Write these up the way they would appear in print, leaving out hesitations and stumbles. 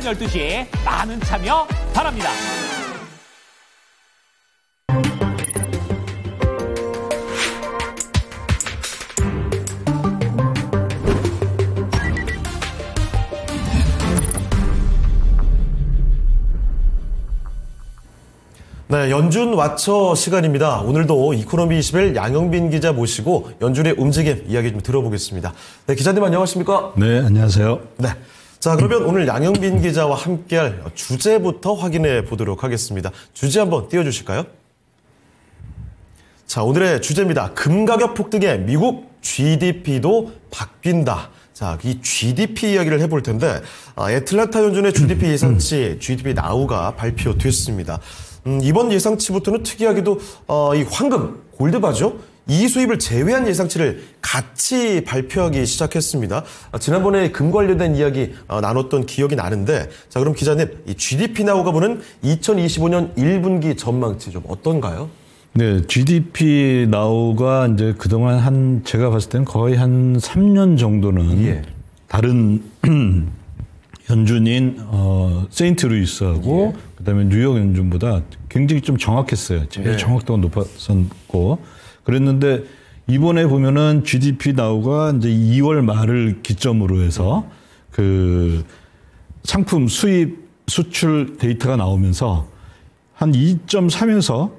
오전 12시 많은 참여 바랍니다. 네, 연준 와처 시간입니다. 오늘도 이코노미 21 양영빈 기자 모시고 연준의 움직임 이야기 좀 들어보겠습니다. 네, 기자님 안녕하십니까? 네, 안녕하세요. 네. 자, 그러면 오늘 양영빈 기자와 함께할 주제부터 확인해 보도록 하겠습니다. 주제 한번 띄워주실까요? 자, 오늘의 주제입니다. 금 가격 폭등에 미국 GDP도 바뀐다. 자, 이 GDP 이야기를 해볼 텐데, 애틀랜타 연준의 GDP 예상치, GDP 나우가 발표됐습니다. 이번 예상치부터는 특이하게도 이 황금, 골드바죠? 이 수입을 제외한 예상치를 같이 발표하기 시작했습니다. 지난번에 금 관련된 이야기 나눴던 기억이 나는데, 자, 그럼 기자님, 이 GDP 나우가 보는 2025년 1분기 전망치 좀 어떤가요? 네, GDP 나우가 이제 그동안 제가 봤을 때는 거의 한 3년 정도는 다른 연준인 세인트루이스하고 그다음에 뉴욕 연준보다 굉장히 좀 정확했어요. 제일 정확도가 높았었고 그랬는데 이번에 보면은 GDP 나우가 이제 2월 말을 기점으로 해서 그 상품 수입 수출 데이터가 나오면서 한 2.3에서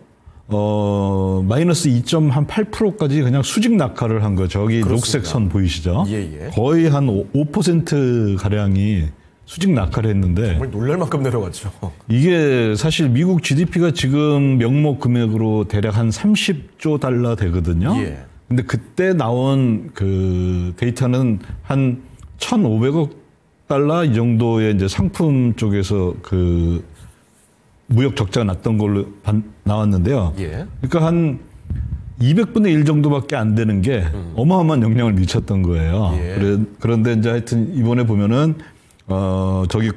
마이너스 2.8%까지 그냥 수직 낙하를 한 거. 저기 그렇습니다. 녹색 선 보이시죠? 거의 한 5% 가량이 수직 낙하를 했는데 정말 놀랄 만큼 내려갔죠. 이게 사실 미국 GDP가 지금 명목 금액으로 대략 한 30조 달러 되거든요. 근데 그때 나온 그 데이터는 한 1,500억 달러 이 정도의 이제 상품 쪽에서 그 무역 적자가 났던 걸로 나왔는데요. 그러니까 한 200분의 1 정도밖에 안 되는 게 어마어마한 영향을 미쳤던 거예요. 그런데 이제 하여튼 이번에 보면은 저기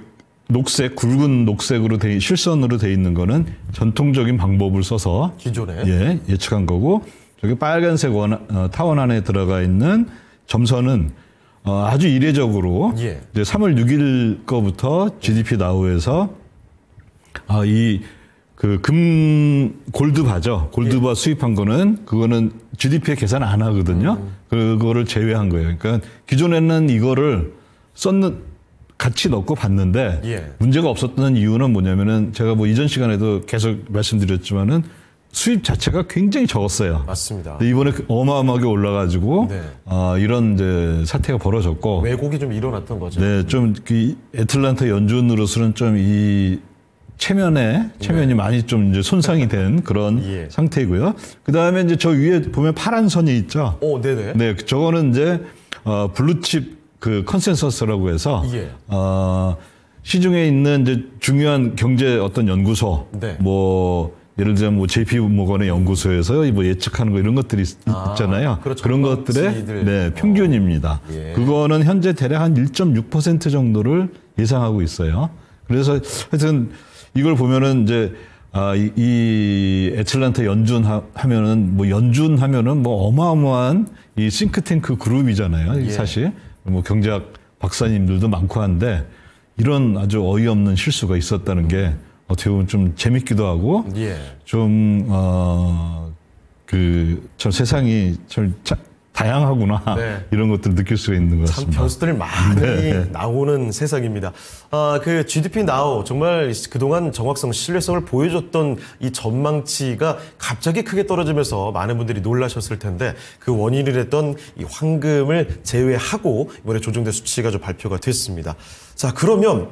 녹색, 굵은 녹색으로 실선으로 돼 있는 거는 전통적인 방법을 써서 기존에 예측한 거고, 저기 빨간색 타원 안에 들어가 있는 점선은 아주 이례적으로 이제 3월 6일 거부터 GDP 나우에서 그 골드바죠. 골드바 수입한 거는 그거는 GDP에 계산 안 하거든요. 그거를 제외한 거예요. 그러니까 기존에는 이거를 같이 넣고 봤는데 문제가 없었던 이유는 뭐냐면은 제가 뭐 이전 시간에도 계속 말씀드렸지만은 수입 자체가 굉장히 적었어요. 맞습니다. 이번에 어마어마하게 올라가지고 이런 이제 사태가 벌어졌고 왜곡이 좀 일어났던 거죠. 네, 좀 그 애틀랜타 연준으로서는 좀 이 체면이 많이 좀 이제 손상이 된 그런 상태이고요. 그 다음에 이제 저 위에 보면 파란 선이 있죠. 네, 저거는 이제 블루칩 그 컨센서스라고 해서 시중에 있는 이제 중요한 경제 어떤 연구소, 뭐 예를 들면 뭐 JP 모건의 연구소에서 뭐 예측하는 거 이런 것들이 있잖아요. 그렇죠. 그런 것들의 평균입니다. 그거는 현재 대략 한 1.6% 정도를 예상하고 있어요. 그래서 하여튼 이걸 보면은 이제 이 애틀랜타 연준 하면은 뭐 어마어마한 이 싱크탱크 그룹이잖아요. 사실 뭐 경제학 박사님들도 많고 한데 이런 아주 어이없는 실수가 있었다는 게 어떻게 보면 좀 재밌기도 하고 좀 저 세상이 참 다양하구나 이런 것들을 느낄 수가 있는 것 같습니다. 참 변수들이 많이 나오는 세상입니다. 그 GDP 나우 정말 그동안 정확성, 신뢰성을 보여줬던 이 전망치가 갑자기 크게 떨어지면서 많은 분들이 놀라셨을 텐데 그 원인을 했던 이 황금을 제외하고 이번에 조정된 수치가 좀 발표가 됐습니다. 자, 그러면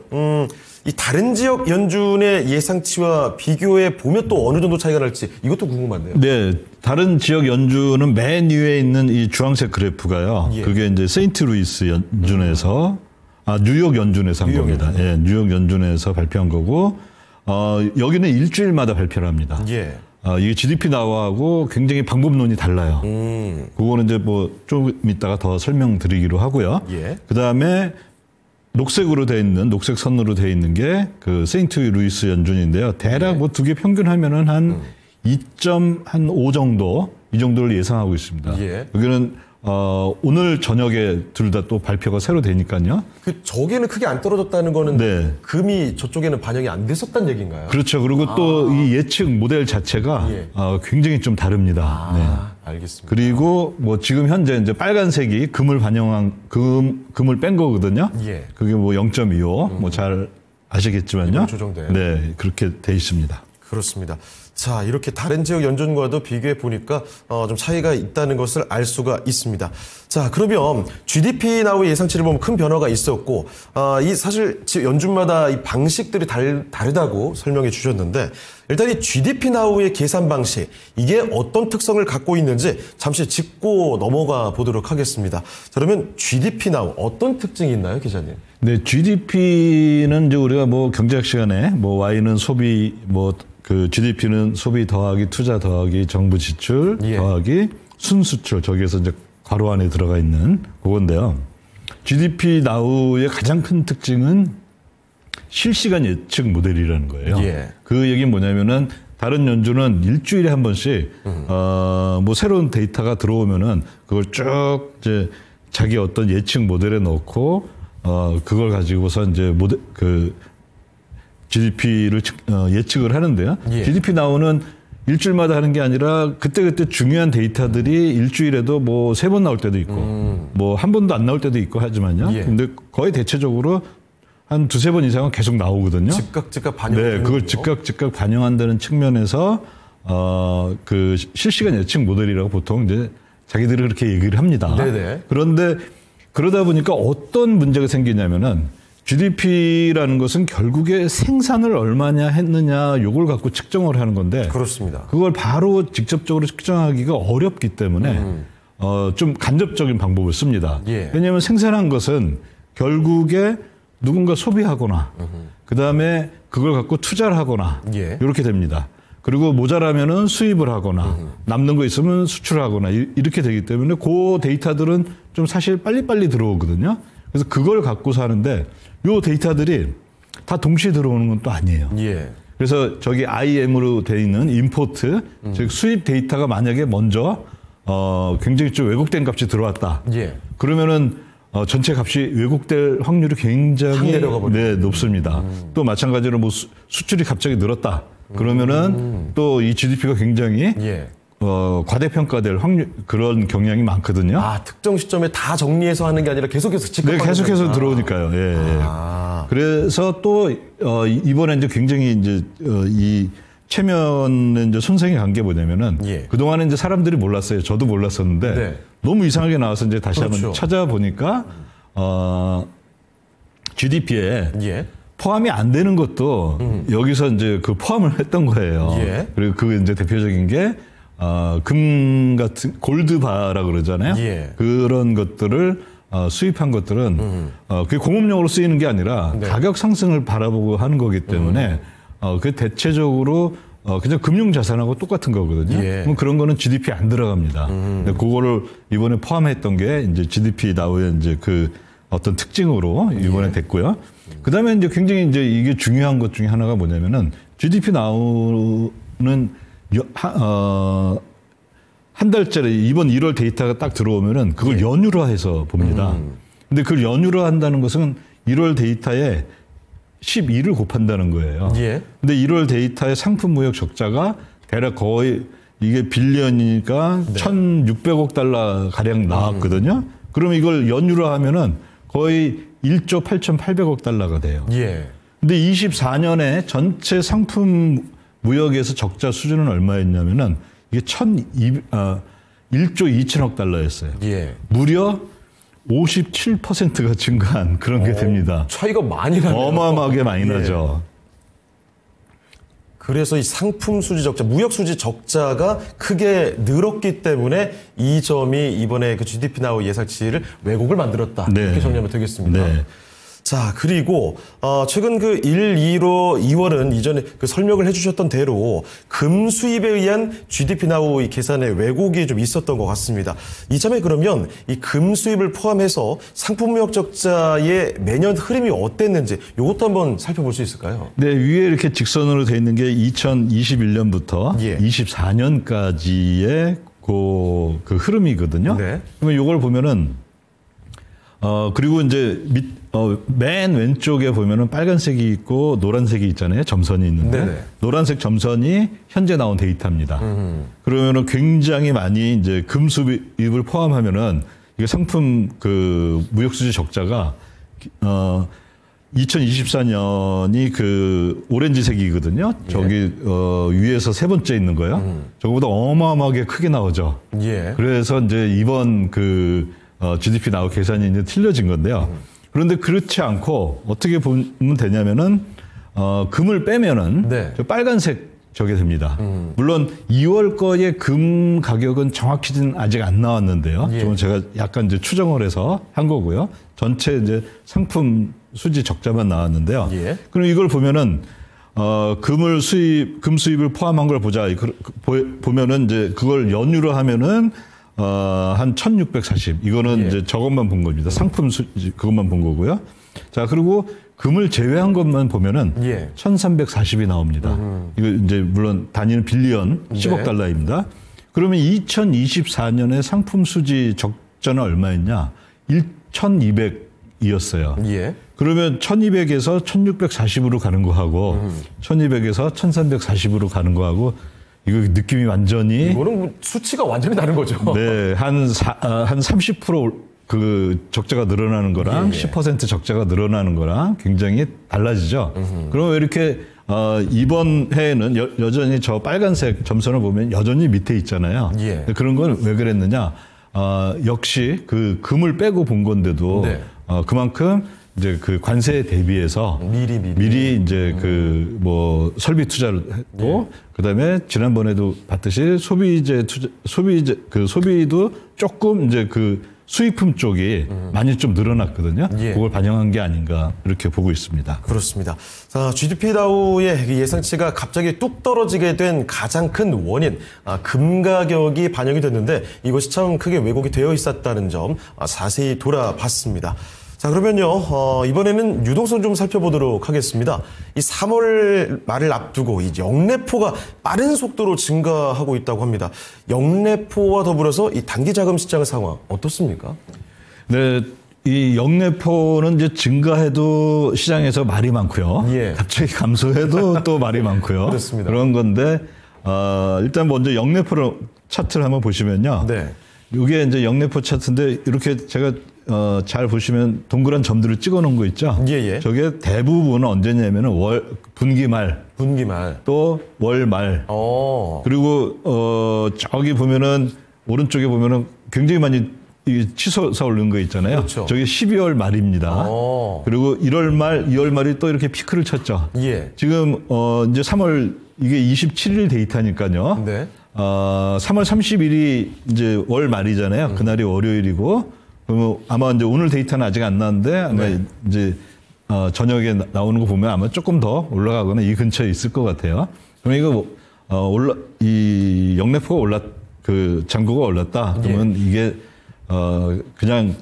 이 다른 지역 연준의 예상치와 비교해 보면 또 어느 정도 차이가 날지 이것도 궁금한데요. 네, 다른 지역 연준은 맨 위에 있는 이 주황색 그래프가요. 그게 이제 세인트루이스 연준에서 뉴욕 연준에서 한 겁니다. 뉴욕 연준에서 발표한 거고 여기는 일주일마다 발표를 합니다. 이게 GDP 나와하고 굉장히 방법론이 달라요. 그거는 이제 뭐 좀 이따가 더 설명드리기로 하고요. 그 다음에 녹색으로 돼 있는, 녹색 선으로 돼 있는 게 그 세인트루이스 연준인데요. 대략 뭐 두 개 평균하면은 한 2.5 정도, 이 정도를 예상하고 있습니다. 여기는 오늘 저녁에 둘 다 또 발표가 새로 되니까요. 그 저기는 크게 안 떨어졌다는 거는 네. 금이 저쪽에는 반영이 안 됐었다는 얘기인가요? 그렇죠. 그리고 또 이 예측 모델 자체가 예. 굉장히 좀 다릅니다. 네. 알겠습니다. 그리고 뭐 지금 현재 이제 빨간색이 금을 반영한 금을 뺀 거거든요. 예. 그게 뭐 0.25, 뭐 잘 아시겠지만요. 이번 조정돼요. 네, 그렇게 돼 있습니다. 그렇습니다. 자, 이렇게 다른 지역 연준과도 비교해 보니까 좀 차이가 있다는 것을 알 수가 있습니다. 자, 그러면 GDP 나우 예상치를 보면 큰 변화가 있었고, 이 사실 연준마다 이 방식들이 다르다고 설명해 주셨는데, 일단 이 GDP 나우의 계산 방식, 이게 어떤 특성을 갖고 있는지 잠시 짚고 넘어가 보도록 하겠습니다. 자, 그러면 GDP 나우 어떤 특징이 있나요, 기자님? 네, GDP는 이제 우리가 뭐 경제학 시간에 뭐 Y는 소비, 뭐 그 GDP는 소비 더하기 투자 더하기 정부 지출 예. 더하기 순수출, 저기에서 이제 괄호 안에 들어가 있는 그건데요. GDP 나우의 가장 큰 특징은 실시간 예측 모델이라는 거예요. 예. 그 얘기는 뭐냐면은 다른 연준은 일주일에 한 번씩 뭐 새로운 데이터가 들어오면은 그걸 쭉 이제 자기 어떤 예측 모델에 넣고 그걸 가지고서 이제 GDP를 예측을 하는데요. 예. GDP 나오는 일주일마다 하는 게 아니라 그때그때 중요한 데이터들이 일주일에도 뭐 3번 나올 때도 있고 뭐 한 번도 안 나올 때도 있고 하지만요. 예. 근데 거의 대체적으로 한 2-3번 이상은 계속 나오거든요. 즉각 반영. 네, 그걸 즉각 반영한다는 측면에서 그 실시간 예측 모델이라고 보통 이제 자기들이 그렇게 얘기를 합니다. 네네. 그런데 그러다 보니까 어떤 문제가 생기냐면은 GDP라는 것은 결국에 생산을 얼마냐 했느냐 요걸 갖고 측정을 하는 건데 그렇습니다. 그걸 바로 직접적으로 측정하기가 어렵기 때문에 좀 간접적인 방법을 씁니다. 예. 왜냐하면 생산한 것은 결국에 누군가 소비하거나 그다음에 그걸 갖고 투자를 하거나 예. 이렇게 됩니다. 그리고 모자라면은 수입을 하거나 남는 거 있으면 수출을 하거나 이렇게 되기 때문에 그 데이터들은 좀 사실 빨리빨리 들어오거든요. 그래서 그걸 갖고 사는데 요 데이터들이 다 동시에 들어오는 건 또 아니에요. 예. 그래서 저기 IM으로 돼 있는 임포트, 즉 수입 데이터가 만약에 먼저 굉장히 좀 왜곡된 값이 들어왔다. 예. 그러면은 전체 값이 왜곡될 확률이 굉장히 네, 높습니다. 또 마찬가지로 뭐 수출이 갑자기 늘었다. 그러면은 또 이 GDP가 굉장히 예. 과대평가될 확률 그런 경향이 많거든요. 특정 시점에 다 정리해서 하는 게 아니라 계속해서 네, 계속해서 들어오니까요. 예. 그래서 또 이번에 이제 굉장히 이제 이 최면에 이제 손생이 간 게 뭐냐면은 예. 그 동안에 이제 사람들이 몰랐어요. 저도 몰랐었는데 네. 너무 이상하게 나와서 이제 다시 그렇죠. 한번 찾아보니까 GDP에 예. 포함이 안 되는 것도 여기서 이제 그 포함을 했던 거예요. 예. 그리고 그 이제 대표적인 게 금 같은 골드바라 그러잖아요. 예. 그런 것들을 수입한 것들은 그게 공업용으로 쓰이는 게 아니라 네. 가격 상승을 바라보고 하는 거기 때문에 그 대체적으로 그냥 금융자산하고 똑같은 거거든요. 예. 그럼 그런 거는 GDP 안 들어갑니다. 근데 그거를 이번에 포함했던 게 이제 GDP 나우의 이제 그 어떤 특징으로 이번에 됐고요. 그 다음에 이제 굉장히 이제 이게 중요한 것 중에 하나가 뭐냐면은 GDP 나우는 한 달짜리 이번 1월 데이터가 딱 들어오면은 그걸 연율화해서 봅니다. 근데 그걸 연율화한다는 것은 1월 데이터에 12를 곱한다는 거예요. 예. 근데 1월 데이터의 상품 무역 적자가 대략 거의 이게 빌리언이니까 네. 1,600억 달러 가량 나왔거든요. 그럼 이걸 연율화하면은 거의 1조 8,800억 달러가 돼요. 예. 근데 24년에 전체 상품 무역에서 적자 수준은 얼마였냐면은 이게 1조 2천억 달러였어요. 예. 무려 57%가 증가한 그런 게 됩니다. 차이가 많이 나네요. 어마어마하게 많이 나죠. 그래서 이 상품 수지 적자, 무역 수지 적자가 크게 늘었기 때문에 이 점이 이번에 그 GDP 나우 예상치를 왜곡을 만들었다. 네. 이렇게 정리하면 되겠습니다. 네. 자, 그리고 최근 그 2월은 이전에 그 설명을 해주셨던 대로 금 수입에 의한 GDP 나우 이 계산의 왜곡이 좀 있었던 것 같습니다. 이참에 그러면 이 금 수입을 포함해서 상품 무역 적자의 매년 흐름이 어땠는지 이것도 한번 살펴볼 수 있을까요? 네, 위에 이렇게 직선으로 돼 있는 게 2021년부터 예. 24년까지의 그 흐름이거든요. 네. 그러면 이걸 보면은 그리고 이제 맨 왼쪽에 보면은 빨간색이 있고 노란색이 있잖아요. 점선이 있는데 네네. 노란색 점선이 현재 나온 데이터입니다. 그러면은 굉장히 많이 이제 금수입을 포함하면은 이게 상품 그 무역수지 적자가 2024년이 그 오렌지색이거든요. 저기 위에서 세 번째 있는 거예요. 저거보다 어마어마하게 크게 나오죠. 예. 그래서 이제 이번 그 GDP 나우 계산이 이제 틀려진 건데요. 그런데 그렇지 않고 어떻게 보면 되냐면은 금을 빼면은 네. 저 빨간색 저게 됩니다. 물론 2월 거의 금 가격은 정확히는 아직 안 나왔는데요. 예. 좀 제가 약간 이제 추정을 해서 한 거고요. 전체 이제 상품 수지 적자만 나왔는데요. 예. 그럼 이걸 보면은 금 수입을 포함한 걸 보자. 보면은 이제 그걸 연유로 하면은 한 1640. 이거는 예. 이제 저것만 본 겁니다. 상품 수지 그것만 본 거고요. 자, 그리고 금을 제외한 것만 보면은 예. 1340이 나옵니다. 이거 이제 물론 단위는 빌리언 10억 네. 달러입니다. 그러면 2024년에 상품 수지 적자는 얼마였냐? 1200이었어요. 예. 그러면 1200에서 1640으로 가는 거하고 1200에서 1340으로 가는 거하고 이거 느낌이 완전히 이거는 뭐 수치가 완전히 다른 거죠. 네, 한 30% 그 적자가 늘어나는 거랑 예, 예. 10% 적자가 늘어나는 거랑 굉장히 달라지죠. 그러면 왜 이렇게 이번 해에는 여전히 저 빨간색 점선을 보면 여전히 밑에 있잖아요. 예. 그런 건 왜 그랬느냐? 역시 그 금을 빼고 본 건데도 네. 그만큼 이제 그 관세에 대비해서 미리 이제 그 뭐 설비 투자를 했고 그다음에 지난번에도 봤듯이 소비재 그 소비도 조금 이제 그 수입품 쪽이 많이 좀 늘어났거든요. 예. 그걸 반영한 게 아닌가 이렇게 보고 있습니다. 그렇습니다. 자, GDP 다우의 예상치가 갑자기 뚝 떨어지게 된 가장 큰 원인, 금 가격이 반영이 됐는데 이것이 참 크게 왜곡이 되어 있었다는 점 자세히 돌아봤습니다. 자, 그러면요, 이번에는 유동성 좀 살펴보도록 하겠습니다. 이 3월 말을 앞두고 이 영래포가 빠른 속도로 증가하고 있다고 합니다. 영래포와 더불어서 이 단기 자금 시장 상황 어떻습니까? 네, 이 영래포는 이제 증가해도 시장에서 말이 많고요. 예. 갑자기 감소해도 또 말이 많고요. 그렇습니다. 그런 건데, 일단 먼저 영래포를 차트를 한번 보시면요. 네. 이게 이제 영래포 차트인데 이렇게 제가 잘 보시면 동그란 점들을 찍어 놓은 거 있죠? 예, 예. 저게 대부분은 언제냐면은 분기말, 또 월말. 그리고 저기 보면은 오른쪽에 보면은 굉장히 많이 치솟아 오른 거 있잖아요. 그렇죠. 저게 12월 말입니다. 그리고 1월 말, 2월 말이 또 이렇게 피크를 쳤죠. 예. 지금 이제 3월 이게 27일 데이터니까요. 네. 3월 30일이 이제 월 말이잖아요. 그날이 월요일이고, 그러면 아마 이제 오늘 데이터는 아직 안 나왔는데 아마 네. 이제 저녁에 나오는 거 보면 아마 조금 더 올라가거나 이 근처에 있을 것 같아요. 그러면 이거 이 영래포가 그 잔고가 올랐다. 그러면 이게 그냥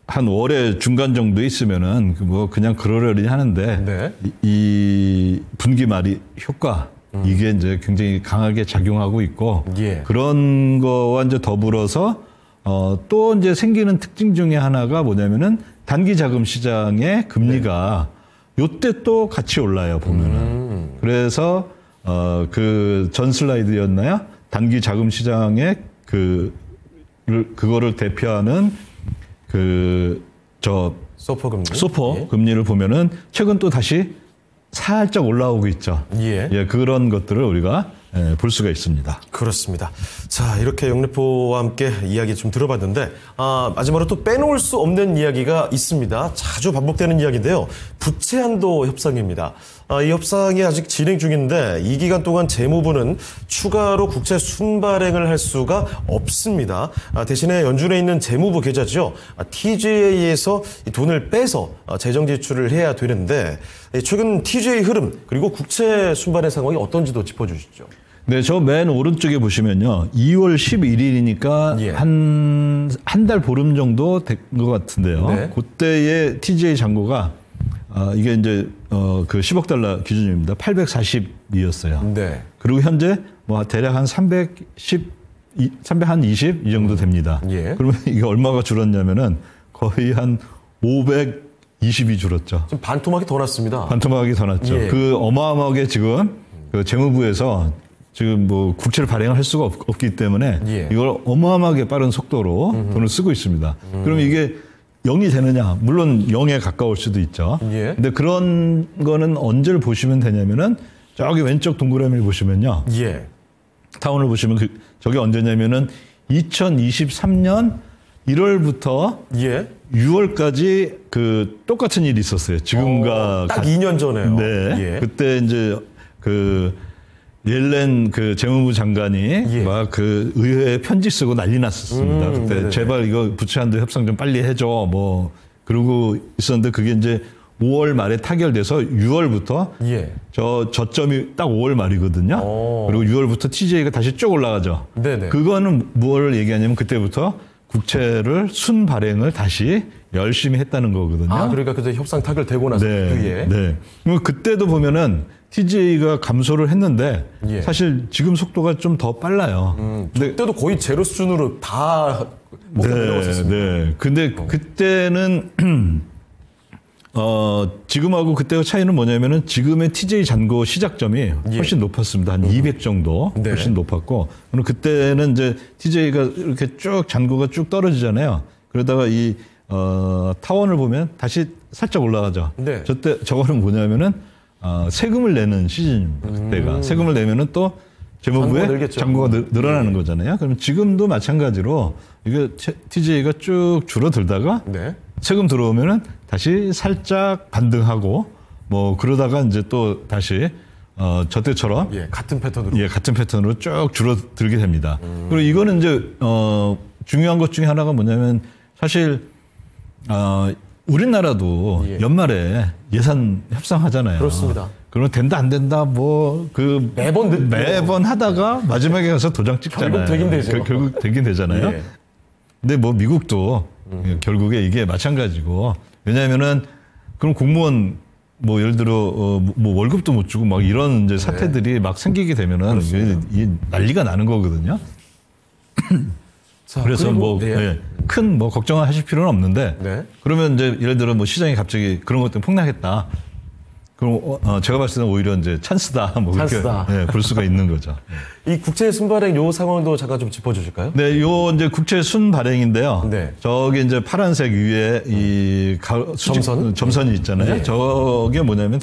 한 월의 중간 정도에 있으면은 뭐 그냥 그러려니 하는데 네. 이 분기 말이 효과 이게 이제 굉장히 강하게 작용하고 있고 예. 그런 거와 이제 더불어서 또 이제 생기는 특징 중에 하나가 뭐냐면은 단기 자금 시장의 금리가 요때 또 같이 올라요 보면은 그래서 그 전 슬라이드였나요? 단기 자금 시장의 그거를 대표하는 소포 금리. 소포 금리를 보면은 최근 또 다시 살짝 올라오고 있죠. 예. 그런 것들을 우리가 볼 수가 있습니다. 그렇습니다. 자, 이렇게 영래포와 함께 이야기 좀 들어봤는데, 마지막으로 또 빼놓을 수 없는 이야기가 있습니다. 자주 반복되는 이야기인데요. 부채 한도 협상입니다. 이 협상이 아직 진행 중인데, 이 기간 동안 재무부는 추가로 국채 순발행을 할 수가 없습니다. 대신에 연준에 있는 재무부 계좌죠. TGA에서 돈을 빼서 재정 지출을 해야 되는데, 최근 TGA 흐름, 그리고 국채 순발행 상황이 어떤지도 짚어주시죠. 네, 저 맨 오른쪽에 보시면요. 2월 11일이니까 예. 한 달 보름 정도 된 것 같은데요. 네. 그때의 TGA 잔고가 이게 이제 그 10억 달러 기준입니다. 840이었어요. 네. 그리고 현재 뭐 대략 한 310 320 이 정도 됩니다. 예. 그러면 이게 얼마가 줄었냐면은 거의 한 520이 줄었죠. 지금 반토막이 더 났습니다. 반토막이 더 났죠. 예. 그 어마어마하게 지금 그 재무부에서 지금 뭐 국채를 발행할 수가 없기 때문에 예. 이걸 어마어마하게 빠른 속도로 돈을 쓰고 있습니다. 그럼 이게 0이 되느냐? 물론 0에 가까울 수도 있죠. 예. 근데 그런 거는 언제를 보시면 되냐면은 저기 왼쪽 동그라미를 보시면요. 예. 타원을 보시면 저게 언제냐면은 2023년 1월부터 예. 6월까지 그 똑같은 일이 있었어요. 지금과 딱 2년 전에요. 네. 예. 그때 이제 그 옐렌 그 재무부 장관이 예. 막 그 의회에 편지 쓰고 난리 났었습니다. 그때 네네네. 제발 이거 부채한도 협상 좀 빨리 해줘. 뭐 그러고 있었는데 그게 이제 5월 말에 타결돼서 6월부터 예. 저점이 딱 5월 말이거든요. 그리고 6월부터 TJ가 다시 쭉 올라가죠. 네네. 그거는 뭘 얘기하냐면 그때부터 국채를 순 발행을 다시 열심히 했다는 거거든요. 아, 그러니까 그때 협상 타결되고 나서 그 뒤에. 네. 그럼 그때도 보면은 TJ가 감소를 했는데 예. 사실 지금 속도가 좀 더 빨라요. 그때도 거의 제로 수준으로 다 내려갔었습니다. 네. 근데 그때는 지금하고 그때의 차이는 뭐냐면은 지금의 TJ 잔고 시작점이 훨씬 높았습니다. 한 200 정도 네. 훨씬 높았고, 그리고 그때는 이제 TJ가 이렇게 쭉 잔고가 쭉 떨어지잖아요. 그러다가 이 타원을 보면 다시 살짝 올라가죠. 네. 저거는 뭐냐면은 세금을 내는 시즌입니다. 그때가 세금을 내면은 또 재무부에 잔고가 늘어나는 거잖아요. 그럼 지금도 마찬가지로 이게 TJ가 쭉 줄어들다가 네. 세금 들어오면은 다시 살짝 반등하고 뭐 그러다가 이제 또 다시 저때처럼 예, 같은 패턴으로. 같은 패턴으로 쭉 줄어들게 됩니다. 그리고 이거는 이제 중요한 것 중에 하나가 뭐냐면 사실 우리나라도 예. 연말에 예산 협상하잖아요. 그렇습니다. 그러면 된다 안 된다 뭐 그 매번 하다가 마지막에 가서 도장 찍잖아요. 결국 되긴 되죠. 결국 되긴 되잖아요. 예. 근데 뭐 미국도 결국에 이게 마찬가지고, 왜냐하면은 그럼 공무원 뭐 예를 들어 뭐 월급도 못 주고 막 이런 이제 사태들이 막 생기게 되면은 이게 난리가 나는 거거든요. 자, 그래서 뭐 큰 뭐 걱정하실 필요는 없는데 네. 그러면 이제 예를 들어 뭐 시장이 갑자기 그런 것 때문에 폭락했다. 그럼 제가 봤을 때는 오히려 이제 찬스다. 뭐 찬스다. 그렇게 볼 수가 있는 거죠. 이 국채 순발행 요 상황도 잠깐 좀 짚어주실까요? 네, 요 이제 국채 순 발행인데요. 네. 저기 이제 파란색 위에 이 점선이 있잖아요. 네. 저게 뭐냐면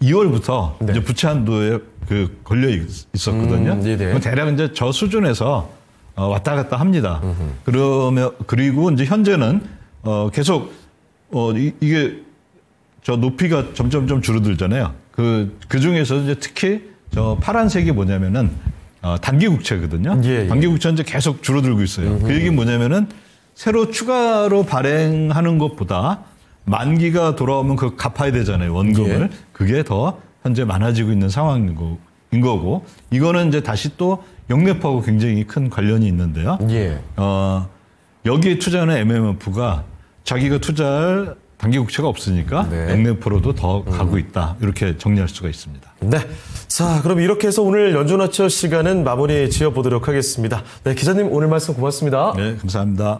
2월부터 네. 이제 부채 한도에 그 걸려 있었거든요. 네네. 대략 이제 저 수준에서 왔다 갔다 합니다. 그리고 이제 현재는 계속 이게 저 높이가 점점 줄어들잖아요. 그 중에서 이제 특히 저 파란색이 뭐냐면은 단기 국채거든요. 예. 단기 국채는 이제 계속 줄어들고 있어요. 그 얘기는 뭐냐면은 새로 추가로 발행하는 것보다 만기가 돌아오면 그거 갚아야 되잖아요. 원금을. 예. 그게 더 현재 많아지고 있는 상황인 거고, 이거는 이제 다시 또 영매포하고 굉장히 큰 관련이 있는데요. 예. 여기에 투자하는 MMF가 자기가 투자할 단기 국채가 없으니까 네. 영매포로도 더 가고 있다. 이렇게 정리할 수가 있습니다. 네. 자, 그럼 이렇게 해서 오늘 연준화처 시간은 마무리 지어보도록 하겠습니다. 네, 기자님 오늘 말씀 고맙습니다. 네, 감사합니다.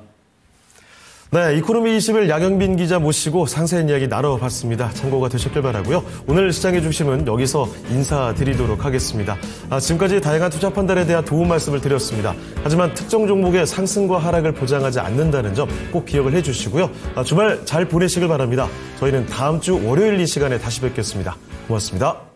네, 이코노미 21 양영빈 기자 모시고 상세한 이야기 나눠봤습니다. 참고가 되셨길 바라고요. 오늘 시장의 중심은 여기서 인사드리도록 하겠습니다. 지금까지 다양한 투자 판단에 대한 도움 말씀을 드렸습니다. 하지만 특정 종목의 상승과 하락을 보장하지 않는다는 점 꼭 기억을 해주시고요. 주말 잘 보내시길 바랍니다. 저희는 다음 주 월요일 이 시간에 다시 뵙겠습니다. 고맙습니다.